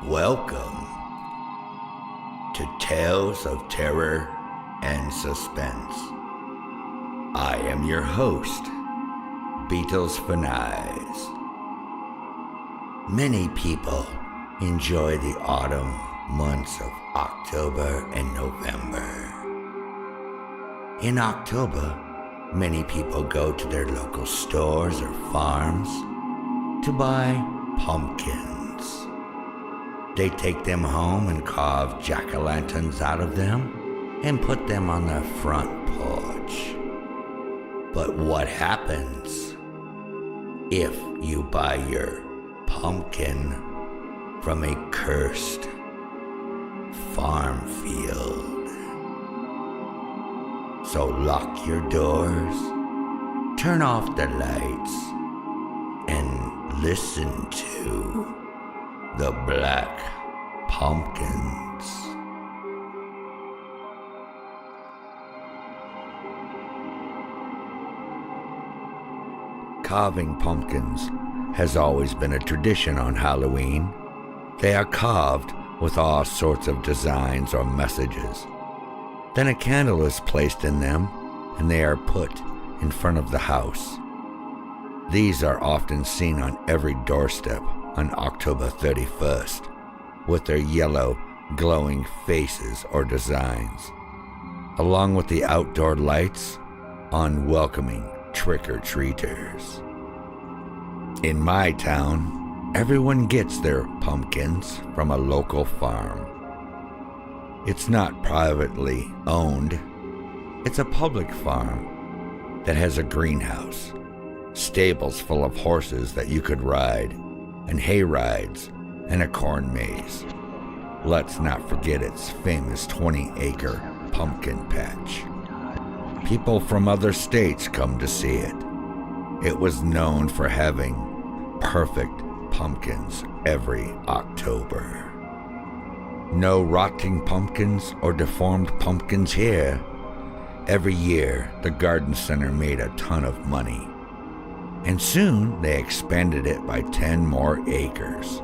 Welcome to Tales of Terror and Suspense. I am your host, Beatlesfanize. Many people enjoy the autumn months of October and November. In October, many people go to their local stores or farms to buy pumpkins. They take them home and carve jack-o'-lanterns out of them and put them on their front porch. But what happens if you buy your pumpkin from a cursed farm field? So lock your doors, turn off the lights, and listen to the Black Pumpkins. Carving pumpkins has always been a tradition on Halloween. They are carved with all sorts of designs or messages. Then a candle is placed in them, and they are put in front of the house. These are often seen on every doorstep on October 31st, with their yellow, glowing faces or designs, along with the outdoor lights on welcoming trick-or-treaters. In my town, everyone gets their pumpkins from a local farm. It's not privately owned. It's a public farm that has a greenhouse, stables full of horses that you could ride, and hay rides, and a corn maze. Let's not forget its famous 20-acre pumpkin patch. People from other states come to see it. It was known for having perfect pumpkins every October. No rotting pumpkins or deformed pumpkins here. Every year, the garden center made a ton of money, and soon they expanded it by 10 more acres.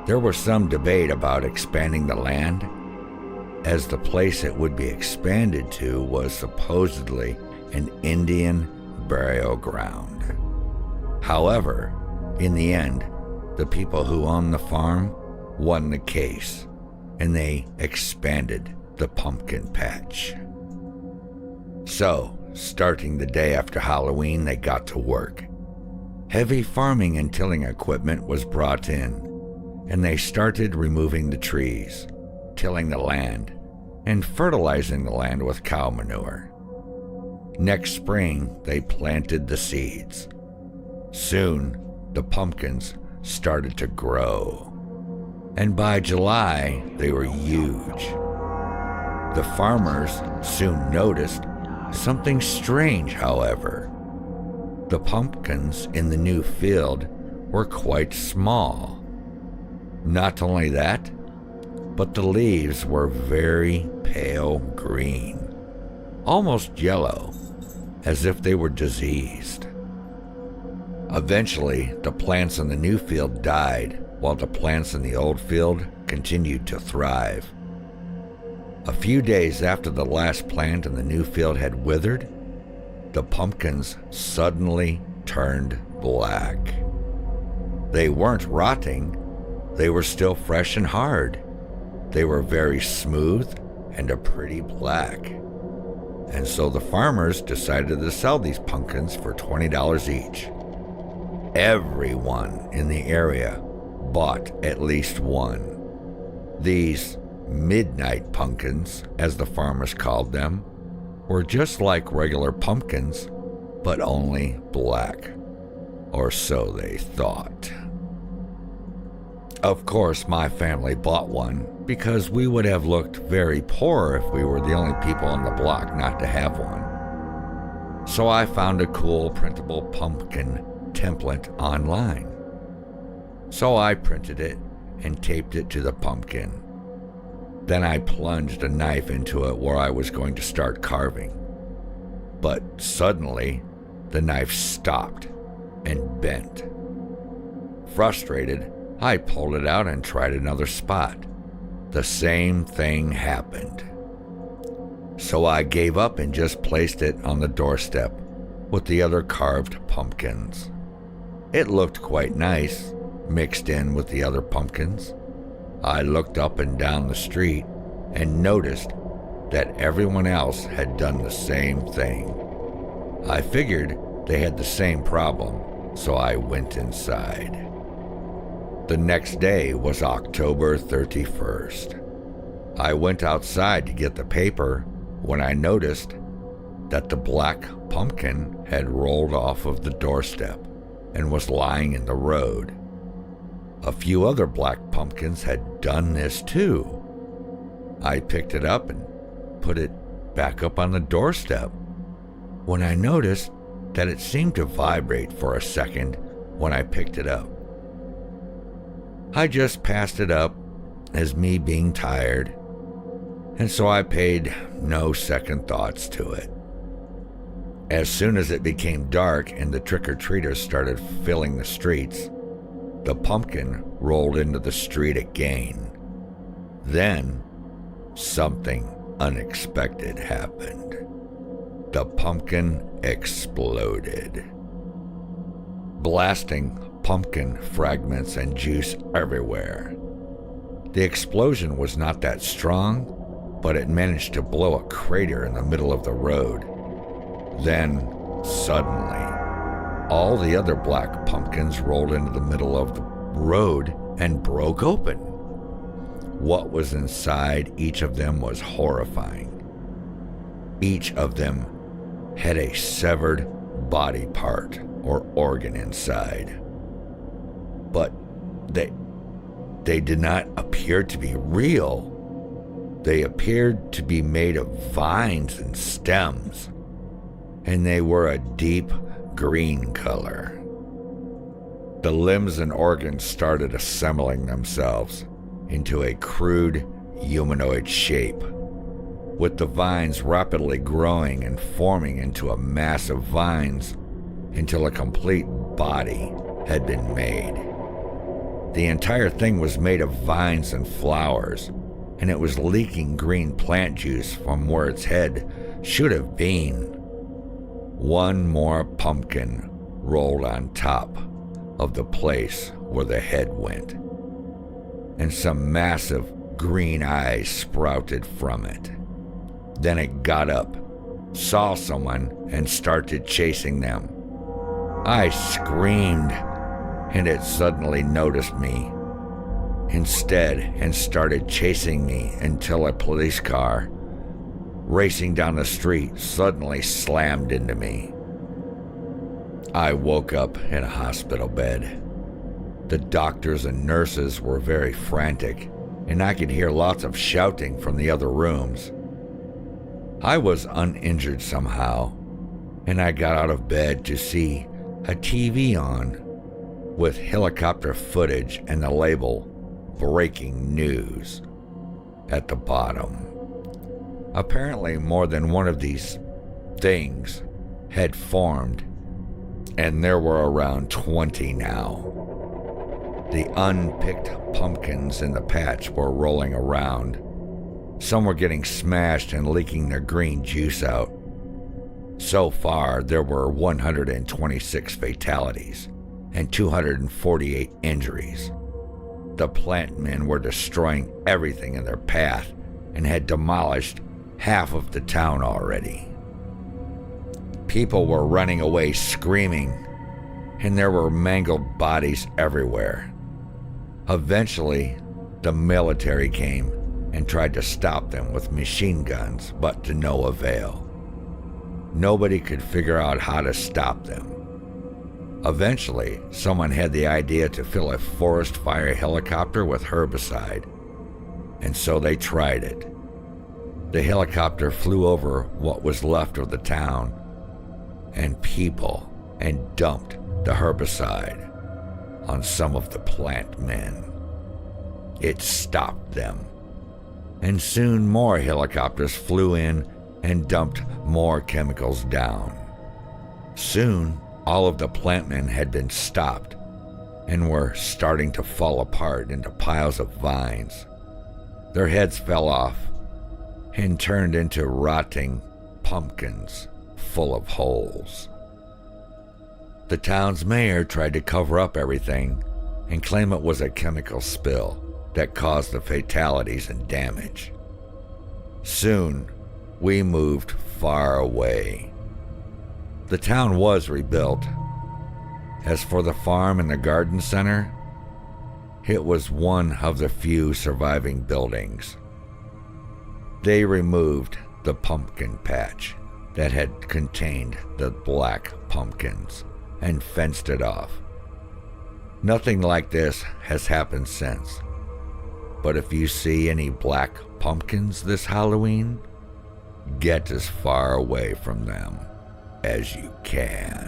There was some debate about expanding the land, as the place it would be expanded to was supposedly an Indian burial ground. However, in the end, the people who owned the farm won the case, and they expanded the pumpkin patch. So, starting the day after Halloween, they got to work. Heavy farming and tilling equipment was brought in, and they started removing the trees, tilling the land, and fertilizing the land with cow manure. Next spring, they planted the seeds. Soon, the pumpkins started to grow, and by July, they were huge. The farmers soon noticed something strange, however. The pumpkins in the new field were quite small. Not only that, but the leaves were very pale green, almost yellow, as if they were diseased. Eventually, the plants in the new field died, while the plants in the old field continued to thrive. A few days after the last plant in the new field had withered, the pumpkins suddenly turned black. They weren't rotting. They were still fresh and hard. They were very smooth and a pretty black. And so the farmers decided to sell these pumpkins for $20 each. Everyone in the area bought at least one. These midnight pumpkins, as the farmers called them, were just like regular pumpkins, but only black. Or so they thought. Of course, my family bought one because we would have looked very poor if we were the only people on the block not to have one. So I found a cool printable pumpkin template online. So I printed it and taped it to the pumpkin. Then I plunged a knife into it where I was going to start carving. But suddenly, the knife stopped and bent. Frustrated, I pulled it out and tried another spot. The same thing happened. So I gave up and just placed it on the doorstep with the other carved pumpkins. It looked quite nice, mixed in with the other pumpkins. I looked up and down the street and noticed that everyone else had done the same thing. I figured they had the same problem, so I went inside. The next day was October 31st. I went outside to get the paper when I noticed that the black pumpkin had rolled off of the doorstep and was lying in the road. A few other black pumpkins had done this too. I picked it up and put it back up on the doorstep when I noticed that it seemed to vibrate for a second when I picked it up. I just passed it up as me being tired, and so I paid no second thoughts to it. As soon as it became dark and the trick-or-treaters started filling the streets, the pumpkin rolled into the street again. Then, something unexpected happened. The pumpkin exploded, blasting pumpkin fragments and juice everywhere. The explosion was not that strong, but it managed to blow a crater in the middle of the road. Then, suddenly, all the other black pumpkins rolled into the middle of the road and broke open. What was inside each of them was horrifying. Each of them had a severed body part or organ inside. But they did not appear to be real. They appeared to be made of vines and stems, and they were a deep green color. The limbs and organs started assembling themselves into a crude humanoid shape, with the vines rapidly growing and forming into a mass of vines until a complete body had been made. The entire thing was made of vines and flowers, and it was leaking green plant juice from where its head should have been. One more pumpkin rolled on top of the place where the head went, and some massive green eyes sprouted from it. Then it got up, saw someone, and started chasing them. I screamed, and it suddenly noticed me instead and started chasing me until a police car, racing down the street, suddenly slammed into me. I woke up in a hospital bed. The doctors and nurses were very frantic, and I could hear lots of shouting from the other rooms. I was uninjured somehow, and I got out of bed to see a TV on with helicopter footage and the label "Breaking News" at the bottom. Apparently more than one of these things had formed, and there were around 20 now. The unpicked pumpkins in the patch were rolling around. Some were getting smashed and leaking their green juice out. So far, there were 126 fatalities and 248 injuries. The plant men were destroying everything in their path and had demolished half of the town already. People were running away screaming, and there were mangled bodies everywhere. Eventually, the military came and tried to stop them with machine guns, but to no avail. Nobody could figure out how to stop them. Eventually, someone had the idea to fill a forest fire helicopter with herbicide, and so they tried it. The helicopter flew over what was left of the town and people and dumped the herbicide on some of the plant men. It stopped them, and soon more helicopters flew in and dumped more chemicals down. Soon, all of the plantmen had been stopped and were starting to fall apart into piles of vines. Their heads fell off and turned into rotting pumpkins full of holes. The town's mayor tried to cover up everything and claim it was a chemical spill that caused the fatalities and damage. Soon, we moved far away. The town was rebuilt. As for the farm and the garden center, it was one of the few surviving buildings. They removed the pumpkin patch that had contained the black pumpkins and fenced it off. Nothing like this has happened since. But if you see any black pumpkins this Halloween, get as far away from them as you can.